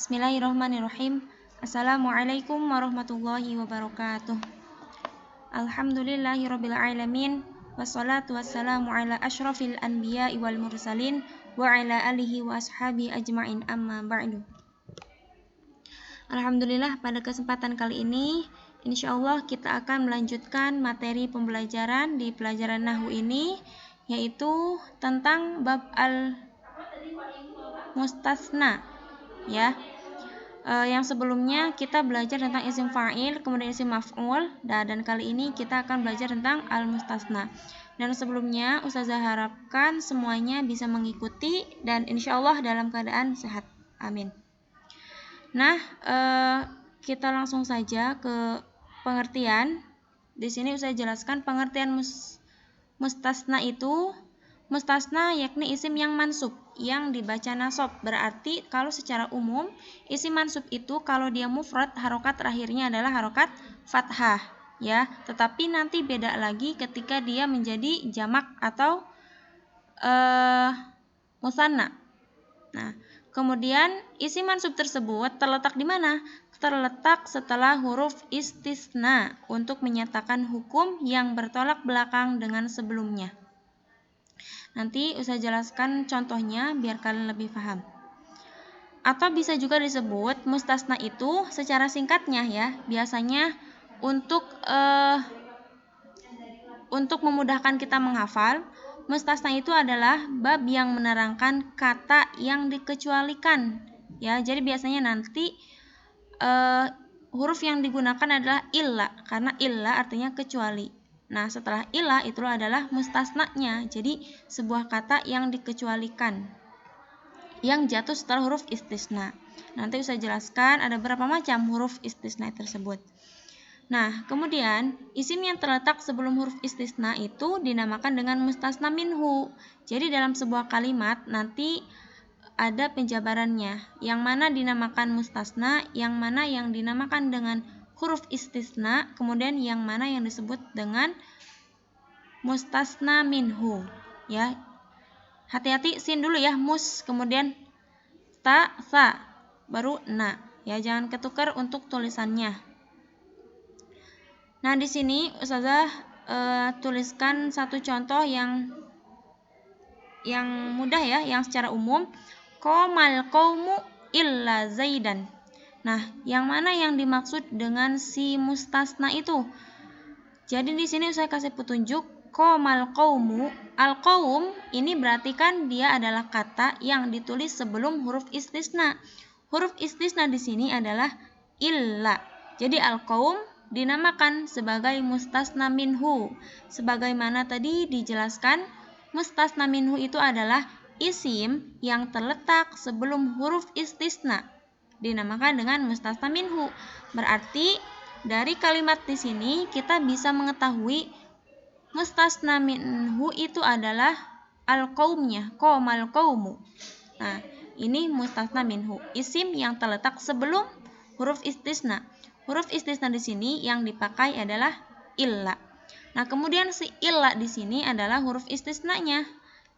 Bismillahirrahmanirrahim. Assalamualaikum warahmatullahi wabarakatuh. Alhamdulillahirabbil alamin. Wassalatu wassalamu ala asyrafil anbiya'i wal mursalin wa ala alihi wa ashabi ajma'in, amma ba'du. Alhamdulillah, pada kesempatan kali ini insyaallah kita akan melanjutkan materi pembelajaran di pelajaran nahwu ini, yaitu tentang bab al-mustasna, ya. Yang sebelumnya kita belajar tentang isim fa'il, kemudian isim maf'ul, dan kali ini kita akan belajar tentang al-mustasna. Dan sebelumnya Ustazah harapkan semuanya bisa mengikuti dan insyaallah dalam keadaan sehat. Amin. Nah, kita langsung saja ke pengertian. Di sini Ustazah jelaskan pengertian mustasna itu. Mustasna yakni isim yang mansub, yang dibaca nasab. Berarti kalau secara umum isim mansub itu kalau dia mufrad, harokat terakhirnya adalah harokat fathah, ya. Tetapi nanti beda lagi ketika dia menjadi jamak atau musanna. Nah, kemudian isim mansub tersebut terletak di mana? Terletak setelah huruf istisna untuk menyatakan hukum yang bertolak belakang dengan sebelumnya. Nanti Ustaz jelaskan contohnya biar kalian lebih paham. Atau bisa juga disebut mustasna itu secara singkatnya, ya. Biasanya untuk memudahkan kita menghafal, mustasna itu adalah bab yang menerangkan kata yang dikecualikan, ya. Jadi biasanya nanti huruf yang digunakan adalah illa, karena illa artinya kecuali. Nah, setelah illa itu adalah mustasnanya. Jadi sebuah kata yang dikecualikan, yang jatuh setelah huruf istisna. Nanti saya jelaskan ada berapa macam huruf istisna tersebut. Nah, kemudian isim yang terletak sebelum huruf istisna itu dinamakan dengan mustasna minhu. Jadi dalam sebuah kalimat nanti ada penjabarannya, yang mana dinamakan mustasna, yang mana yang dinamakan dengan huruf istisna, kemudian yang mana yang disebut dengan mustasna minhu, ya. Hati-hati sin dulu ya, mus, kemudian ta, sa, baru na, ya. Jangan ketukar untuk tulisannya. Nah, di sini Ustazah tuliskan satu contoh yang mudah, ya, yang secara umum. Qomal qaumu illa zaidan. Nah, yang mana yang dimaksud dengan si mustasna itu? Jadi di sini saya kasih petunjuk qomal qaumu. Al-qaum ini berarti kan dia adalah kata yang ditulis sebelum huruf istisna. Huruf istisna di sini adalah illa. Jadi al-qaum dinamakan sebagai mustasna minhu. Sebagaimana tadi dijelaskan, mustasna minhu itu adalah isim yang terletak sebelum huruf istisna, dinamakan dengan mustasna minhu. Berarti dari kalimat di sini kita bisa mengetahui mustasna minhu itu adalah al-qaumnya, qomal qaumu. Nah, ini mustasna minhu, isim yang terletak sebelum huruf istisna. Huruf istisna di sini yang dipakai adalah illa. Nah, kemudian si illa di sini adalah huruf istisnanya.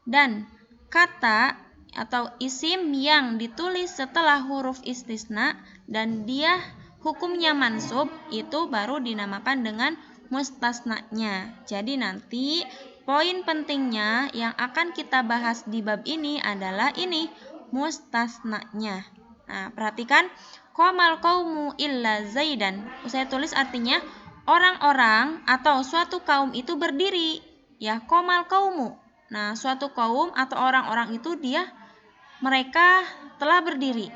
Dan kata atau isim yang ditulis setelah huruf istisna dan dia hukumnya mansub itu baru dinamakan dengan mustasnanya. Jadi nanti poin pentingnya yang akan kita bahas di bab ini adalah ini, mustasnanya. Nah, perhatikan, qomal qaumu illa zaidan. Saya tulis artinya orang-orang atau suatu kaum itu berdiri, ya, qomal qaumu. Nah, suatu kaum atau orang-orang itu mereka telah berdiri.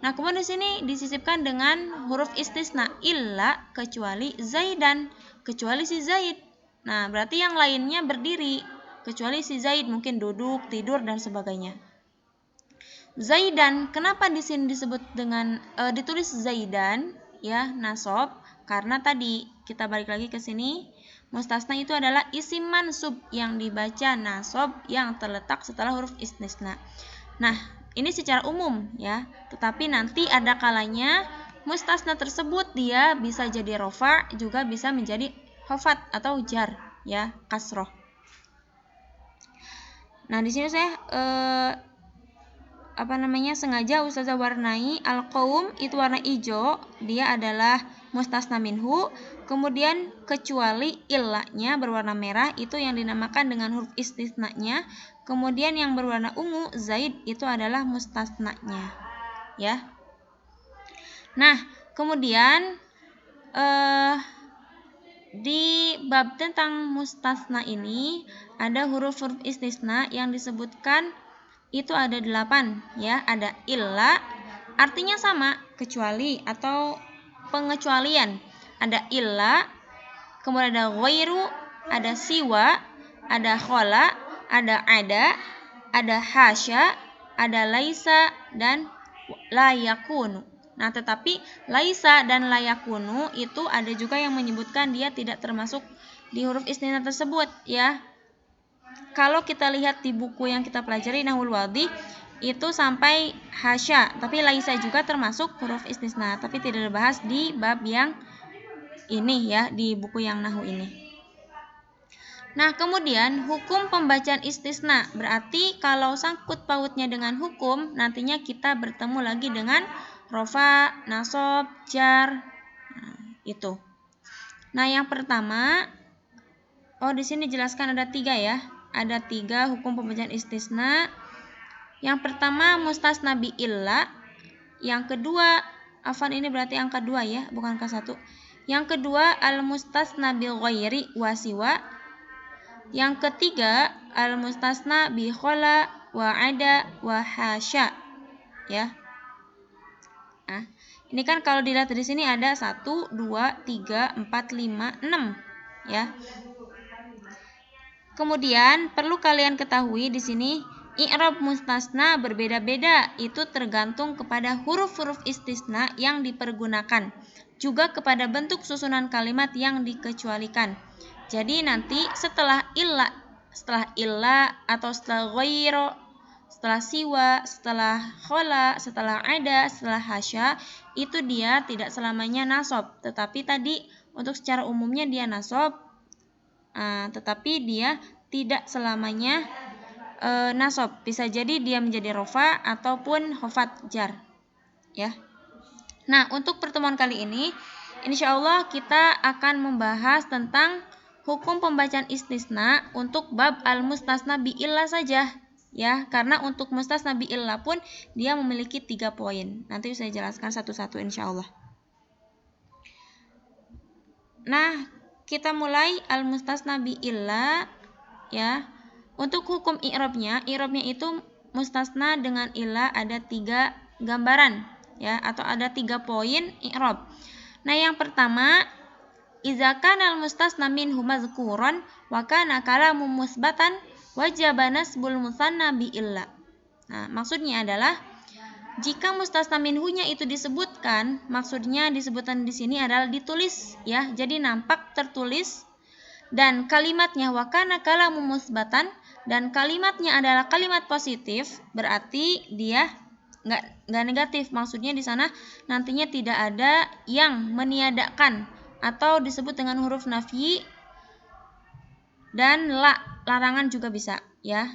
Nah, kemudian di sini disisipkan dengan huruf istisna illa, kecuali zaidan, kecuali si Zaid. Nah, berarti yang lainnya berdiri, kecuali si Zaid mungkin duduk, tidur dan sebagainya. Zaidan, kenapa di sini disebut dengan ditulis zaidan, ya, nasab? Karena tadi kita balik lagi ke sini. Mustasna itu adalah isim mansub yang dibaca nasab yang terletak setelah huruf istisna. Nah, ini secara umum, ya. Tetapi nanti ada kalanya mustasna tersebut dia bisa jadi rofa, juga bisa menjadi khafat atau jar, ya, kasroh. Nah, di sini saya sengaja Ustazah warnai al-qaum itu warna hijau, dia adalah mustasna minhu. Kemudian kecuali illanya berwarna merah itu yang dinamakan dengan huruf istisnanya. Kemudian yang berwarna ungu Zaid itu adalah mustasnanya, ya. Nah, kemudian di bab tentang mustasna ini ada huruf-huruf istisna yang disebutkan itu ada 8, ya. Ada illa, artinya sama, kecuali atau pengecualian. Ada illa, kemudian ada ghairu, ada siwa, ada khola, ada hasya, ada laisa, dan la yakunu. Nah, tetapi laisa dan la yakunu itu ada juga yang menyebutkan dia tidak termasuk di huruf istisna tersebut, ya. Kalau kita lihat di buku yang kita pelajari Nahwul Wadih itu sampai hasya, tapi laisa juga termasuk huruf istisna, tapi tidak dibahas di bab yang ini, ya, di buku yang nahwu ini. Nah, kemudian hukum pembacaan istisna, berarti kalau sangkut pautnya dengan hukum, nantinya kita bertemu lagi dengan rofa, nasab, jar. Nah, itu. Nah, yang pertama, di sini dijelaskan ada 3, ya. Ada 3 hukum pembacaan istisna. Yang pertama mustasna bi illa. Yang kedua, ini berarti angka 2, ya, bukan angka 1. Yang kedua al mustasna bi ghairi wa siwa. Yang ketiga al mustasna bi khola wa ada wa hasya, ya. Nah, ini kan kalau dilihat di sini ada 1, 2, 3, 4, 5, 6, ya. Kemudian perlu kalian ketahui di sini i'rab mustasna berbeda-beda, itu tergantung kepada huruf-huruf istisna yang dipergunakan, juga kepada bentuk susunan kalimat yang dikecualikan. Jadi nanti setelah illa atau setelah ghairu, setelah siwa, setelah khola, setelah ada, setelah hasya, itu dia tidak selamanya nasab, tetapi tadi untuk secara umumnya dia nasab. Tetapi dia tidak selamanya nasab, bisa jadi dia menjadi rofa ataupun khofat jar, ya. Nah, untuk pertemuan kali ini insyaallah kita akan membahas tentang hukum pembacaan istisna untuk bab al-mustasna bi illa saja, ya, karena untuk mustasna bi illa pun dia memiliki 3 poin. Nanti saya jelaskan satu-satu insyaallah. Nah, kita mulai al-mustasna bi illa, ya. Untuk hukum i'rabnya itu mustasna dengan illa ada 3 gambaran, ya, atau ada 3 poin i'rab. Nah, yang pertama, idza kana al-mustasna minhu mazkuran wa kana kalamu musbatan wajaba nasbul musanna bi illa. Nah, maksudnya adalah jika mustasna minhunya itu disebutkan, maksudnya disebutkan di sini adalah ditulis, ya. Jadi nampak tertulis, dan kalimatnya wa kana kalamu musbatan, dan kalimatnya adalah kalimat positif, berarti dia enggak negatif. Maksudnya di sana nantinya tidak ada yang meniadakan atau disebut dengan huruf nafyi, dan larangan juga bisa, ya.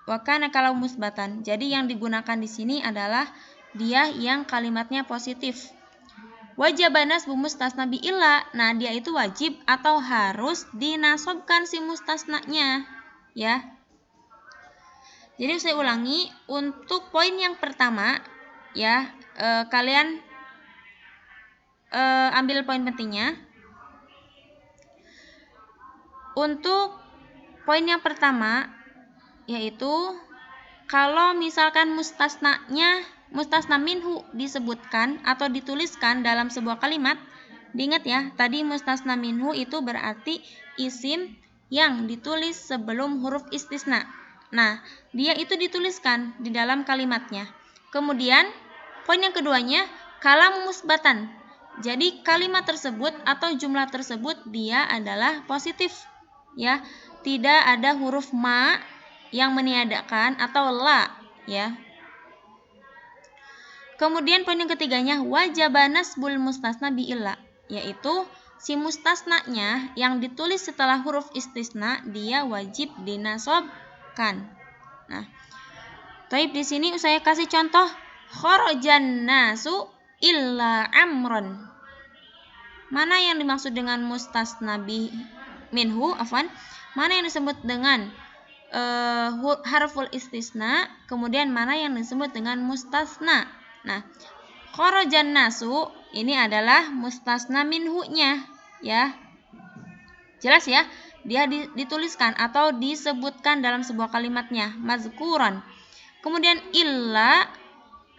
Wa kana kalamu musbatan. Jadi yang digunakan di sini adalah dia yang kalimatnya positif. Wajib nasbu mustasna bi illa. Nah, dia itu wajib atau harus dinasobkan si mustasnanya, ya. Jadi saya ulangi, untuk poin yang pertama, ya, kalian ambil poin pentingnya. Untuk poin yang pertama yaitu kalau misalkan mustasna minhu disebutkan atau dituliskan dalam sebuah kalimat, diingat, ya, tadi mustasna minhu itu berarti isim yang ditulis sebelum huruf istisna. Nah, dia itu dituliskan di dalam kalimatnya. Kemudian poin yang keduanya kalam musbatan. Jadi kalimat tersebut atau jumlah tersebut dia adalah positif, ya. Tidak ada huruf ma yang meniadakan atau la, ya. Kemudian poin yang ketiganya wajaba nasbul mustasna bi illa, yaitu si mustasnanya yang ditulis setelah huruf istisna dia wajib dinasobkan. Nah, Taib di sini saya kasih contoh kharajan nasu illa amron. Mana yang dimaksud dengan mustasna minhu, afwan? Mana yang disebut dengan harful istisna, kemudian mana yang disebut dengan mustasna. Nah, kharajan nasu ini adalah mustasna minhu-nya, ya. Jelas ya? Dia dituliskan atau disebutkan dalam sebuah kalimatnya, mazkuran. Kemudian illa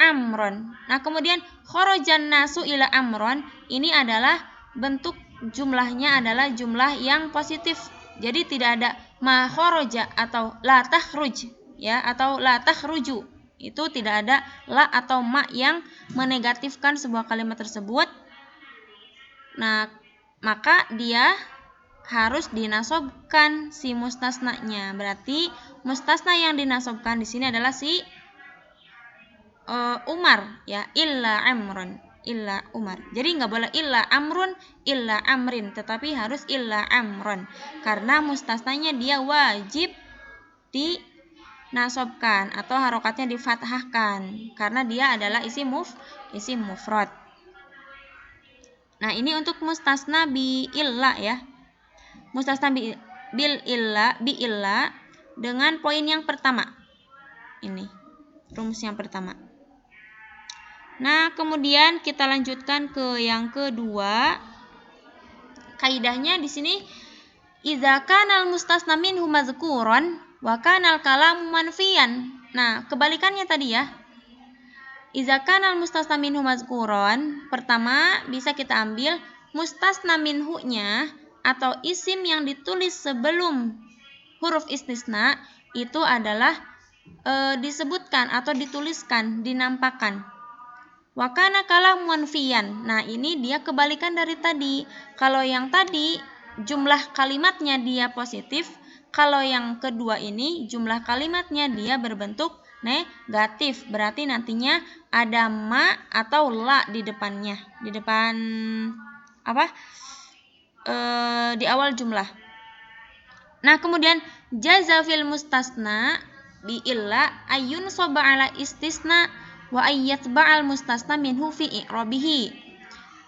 amron. Nah, kemudian kharajan nasu illa amron ini adalah bentuk jumlahnya adalah jumlah yang positif. Jadi tidak ada ma kharaja atau la takhruj, ya, atau la takhruju. Itu tidak ada la atau ma yang menegatifkan sebuah kalimat tersebut. Nah, maka dia harus dinasobkan si mustasnanya. Berarti mustasna yang dinasobkan di sini adalah si Umar, ya, illa amrun, illa Umar. Jadi nggak boleh illa amrun, illa amrin, tetapi harus illa amrun karena mustasnanya dia wajib dinasobkan atau harokatnya difathahkan karena dia adalah isim mufrad. Nah, ini untuk mustasna bi illa, ya. Mustasna bi illa dengan poin yang pertama. Ini rumus yang pertama. Nah, kemudian kita lanjutkan ke yang kedua. Kaidahnya di sini idza kana al-mustasna minhu mazkuran wa kana al-kalamu manfiyan. Nah, kebalikannya tadi, ya. Idza kana al-mustasna minhu mazkuran, pertama bisa kita ambil mustasna minhu-nya atau isim yang ditulis sebelum huruf istisna itu adalah disebutkan atau dituliskan, dinampakkan. Wa kana kalam manfiyan. Nah, ini dia kebalikan dari tadi. Kalau yang tadi jumlah kalimatnya dia positif, kalau yang kedua ini jumlah kalimatnya dia berbentuk negatif. Berarti nantinya ada ma atau la di depannya. Di depan apa? Di awal jumlah. Nah, kemudian jaza fil mustasna bi illa ayun soba ala istisna wa ayyatba'al mustasna minhu fi i'rabihi.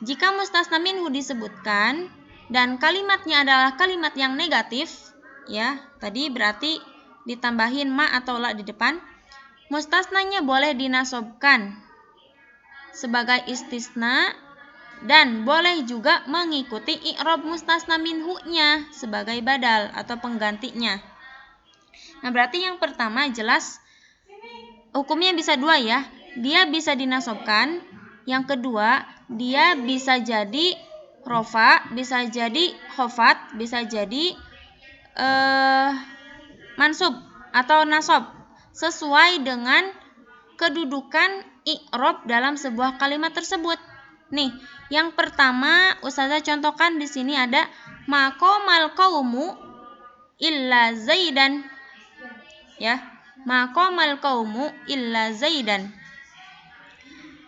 Jika mustasna minhu disebutkan dan kalimatnya adalah kalimat yang negatif, ya, tadi berarti ditambahin ma atau la di depan, mustasnanya boleh dinasobkan sebagai istisna dan boleh juga mengikuti i'rab mustasna minhu-nya sebagai badal atau penggantinya. Nah, berarti yang pertama jelas hukumnya bisa dua, ya. Dia bisa dinasobkan. Yang kedua, dia bisa jadi rofa, bisa jadi khofat, bisa jadi mansub atau nasob sesuai dengan kedudukan i'rab dalam sebuah kalimat tersebut. Nih, yang pertama Ustazah contohkan di sini ada maqamal qaumu illa zaidan. Ya, maqamal qaumu illa zaidan.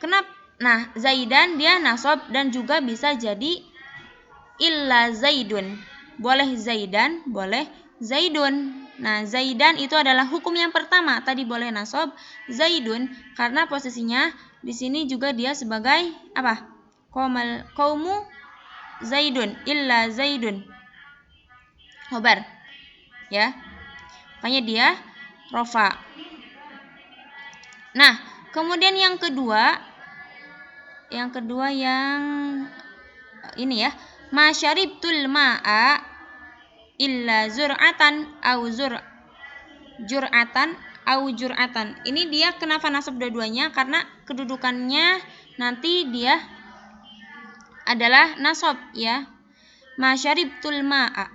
Kenapa? Nah, zaidan dia nasab dan juga bisa jadi illa zaidun. Boleh zaidan, boleh zaidun. Nah, zaidan itu adalah hukum yang pertama. Tadi boleh nasab, zaidun karena posisinya di sini juga dia sebagai apa? Qaumu zaidun illa zaidun. Khobar. Ya. Makanya dia rofa. Nah, kemudian yang kedua yang ini, ya. Masyaribtul ma'a illa zur'atan au jur'atan au jur'atan. Ini dia kenapa nasab dua-duanya? Karena kedudukannya nanti dia adalah nasab, ya. Masyaribtul ma'a.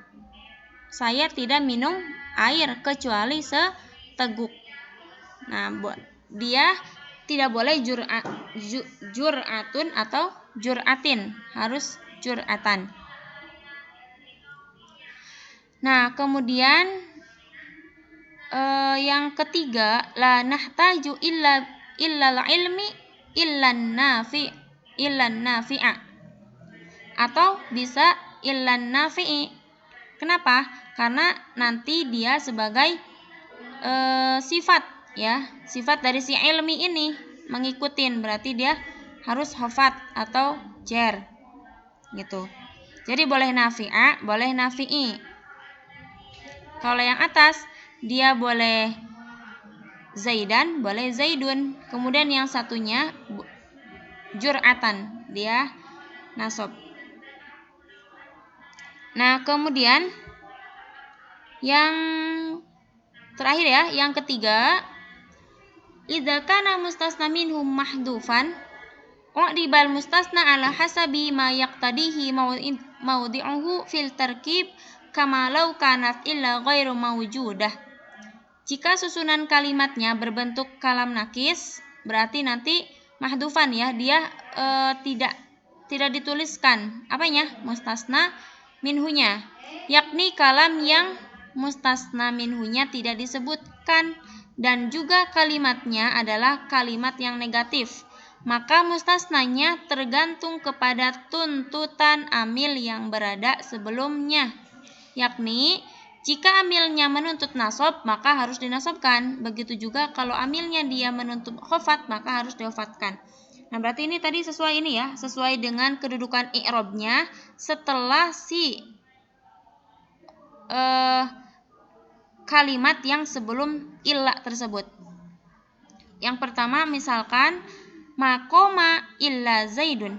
Saya tidak minum air kecuali seteguk. Nah, dia tidak boleh jur'atun atau jur'atin, harus jur'atan. Nah, kemudian yang ketiga, la nahtaju illa ilmi illan nafi'a atau bisa illan nafi'i. Kenapa? Karena nanti dia sebagai sifat ya, sifat dari si ilmi ini mengikutin, berarti dia harus hafat atau jar gitu. Jadi boleh nafi'a, boleh nafi'i. Kalau yang atas dia boleh zaidan, boleh zaidun. Kemudian yang satunya jur'atan, dia nasab. Nah, kemudian yang terakhir ya, yang ketiga, idza kana mustasna minhum mahdufan u'dibal mustasna ala hasabi ma yaqtadihi mawdi'uhu fil tarkib kama law kanat illa ghairu mawjudah. Jika susunan kalimatnya berbentuk kalam nakis, berarti nanti mahdufan ya, dia tidak dituliskan apanya? Mustasna minhunya, yakni kalam yang mustasna minhunya tidak disebutkan dan juga kalimatnya adalah kalimat yang negatif. Maka mustasnanya tergantung kepada tuntutan amil yang berada sebelumnya, yakni jika amilnya menuntut nasab maka harus dinasobkan. Begitu juga kalau amilnya dia menuntut khofat maka harus dihofatkan. Nah, berarti ini tadi sesuai ini ya, sesuai dengan kedudukan i'rabnya setelah si kalimat yang sebelum illa tersebut. Yang pertama misalkan maqoma illa zaidun.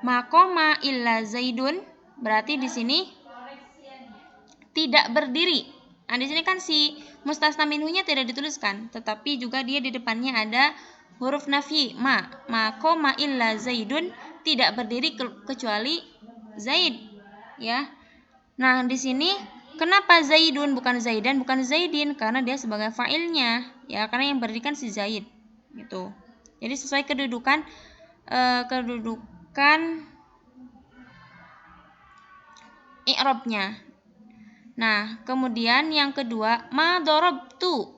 Maqoma illa zaidun berarti di sini tidak berdiri. Nah, di sini kan si mustasna minhunya tidak dituliskan, tetapi juga dia di depannya ada huruf nafi, maqoma illa zaidun, tidak berdiri kecuali zaid, ya. Nah, di sini kenapa zaidun bukan zaidan, bukan zaidin? Karena dia sebagai fa'ilnya, ya, karena yang berdiri kan si zaid, gitu. Jadi sesuai kedudukan i'rabnya. Nah, kemudian yang kedua, ma darabtu.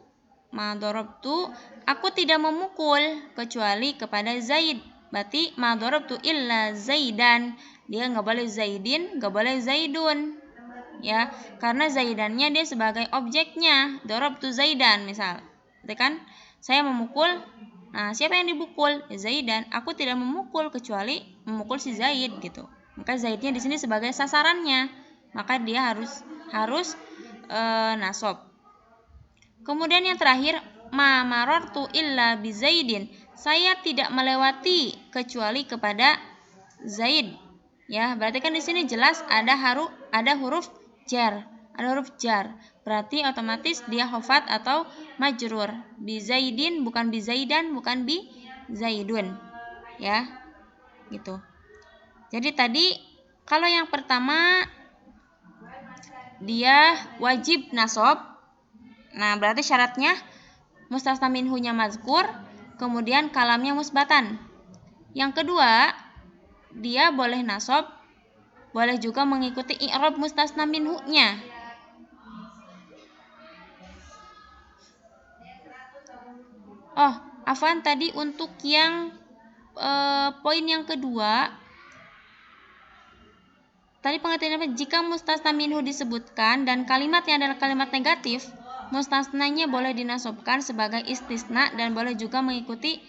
Ma darabtu, aku tidak memukul kecuali kepada Zaid. Berarti ma darabtu illa Zaidan. Dia enggak boleh Zaidin, enggak boleh Zaidun. Ya, karena Zaidannya dia sebagai objeknya. Darabtu Zaidan misal. Berarti kan saya memukul. Nah, siapa yang dipukul? Zaidan. Aku tidak memukul kecuali memukul si Zaid gitu. Maka Zaidnya di sini sebagai sasarannya. Maka dia harus nasab. Kemudian yang terakhir, ma marartu illa bi Zaidin. Saya tidak melewati kecuali kepada Zaid. Ya, berarti kan di sini jelas ada huruf jar. Ada huruf jar. Berarti otomatis dia khafat atau majrur. Bi Zaidin bukan bi Zaidan, bukan bi Zaidun. Ya. Gitu. Jadi tadi kalau yang pertama dia wajib nasab. Nah, berarti syaratnya mustasna minhunya mazkur, kemudian kalamnya musbatan. Yang kedua, dia boleh nasab, boleh juga mengikuti i'rab mustasna minhunya. Oh, afwan, tadi untuk yang poin yang kedua, tadi pengertian apa? Jika mustasna minhu disebutkan dan kalimatnya adalah kalimat negatif, mustasnanya boleh dinasobkan sebagai istisna dan boleh juga mengikuti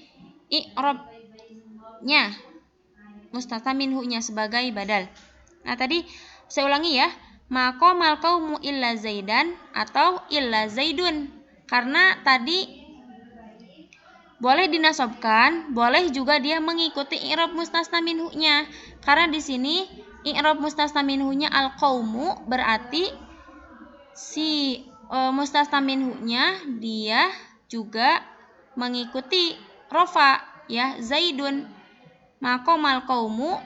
i'rabnya, mustasna minhunya sebagai badal. Nah, tadi saya ulangi ya, maqamal qaumu illa zaidan atau illa zaidun. Karena tadi boleh dinasobkan, boleh juga dia mengikuti i'rab mustasna minhunya. Karena di sini i'rab mustasna minhunya al-qaumu berarti si mustasna minhunya dia juga mengikuti rofa, ya, zaidun. Maqamal qaumu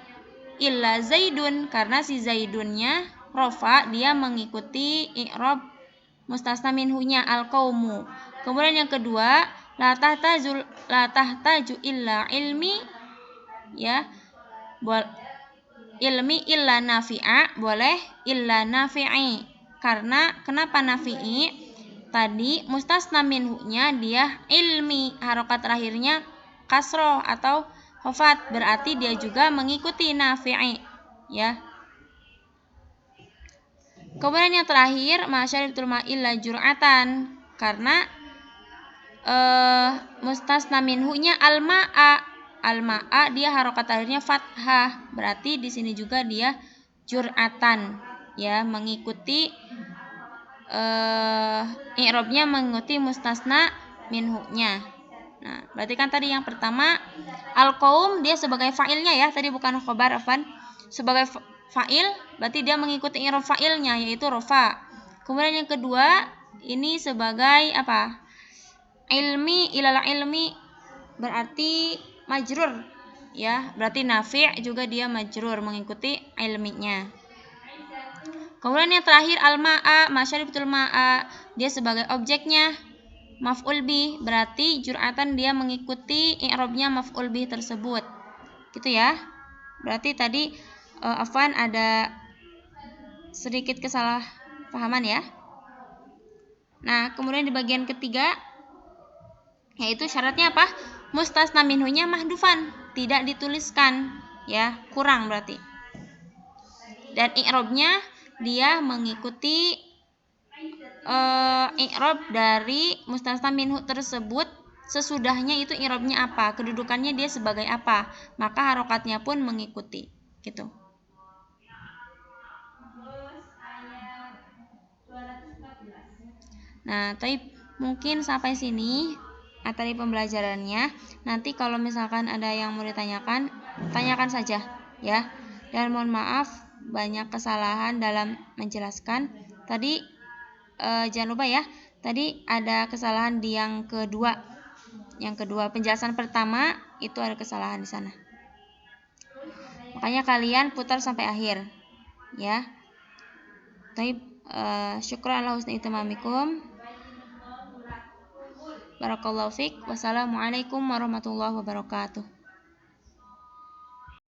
illa zaidun, karena si zaidunnya rofa, dia mengikuti i'rab mustasna minhunya al-qaumu. Kemudian yang kedua, la tahtaju illa ilmi, ya, ilmi illa nafi'a, boleh illa nafi'i. Karena kenapa nafi'i? Tadi mustasna minhunya dia ilmi, harokat terakhirnya kasroh atau khafat, berarti dia juga mengikuti nafi'i, ya. Kemudian yang terakhir, masyaritul ma illa jur'atan. karena mustasna minhu-nya al-ma'a dia harokat akhirnya fathah, berarti di sini juga dia jur'atan, ya, mengikuti i'rabnya mengikuti mustasna minhu-nya. Nah, berarti kan tadi yang pertama al-qaum dia sebagai fa'ilnya, ya, tadi bukan khobar, afan. Sebagai fa'il berarti dia mengikuti i'rab fa'ilnya yaitu rofa. Kemudian yang kedua ini sebagai apa? Ilmi ilal ilmi berarti majrur, ya, berarti nafi' juga dia majrur mengikuti ilminya. Kemudian yang terakhir al-ma'a, masyaribatul ma'a, dia sebagai objeknya maf'ul bih, berarti jur'atan dia mengikuti i'rabnya maf'ul bih tersebut. Gitu ya. Berarti tadi afwan ada sedikit kesalahpahaman, ya. Nah, kemudian di bagian ketiga yaitu syaratnya apa? Mustasna minhunya mahdufan, tidak dituliskan, ya, kurang berarti. Dan i'rabnya dia mengikuti i'rab dari mustasna minhu tersebut, sesudahnya itu i'rabnya apa, kedudukannya dia sebagai apa, maka harokatnya pun mengikuti, gitu. Nah, tapi mungkin sampai sini materi pembelajarannya. Nanti kalau misalkan ada yang mau ditanyakan, tanyakan saja, ya. Dan mohon maaf banyak kesalahan dalam menjelaskan. Tadi jangan lupa, ya. Tadi ada kesalahan di yang kedua. Yang kedua, penjelasan pertama itu ada kesalahan di sana. Makanya kalian putar sampai akhir, ya. Tapi syukran ala husni itimamikum. Barakallahu fiik. Wassalamualaikum warahmatullahi wabarakatuh.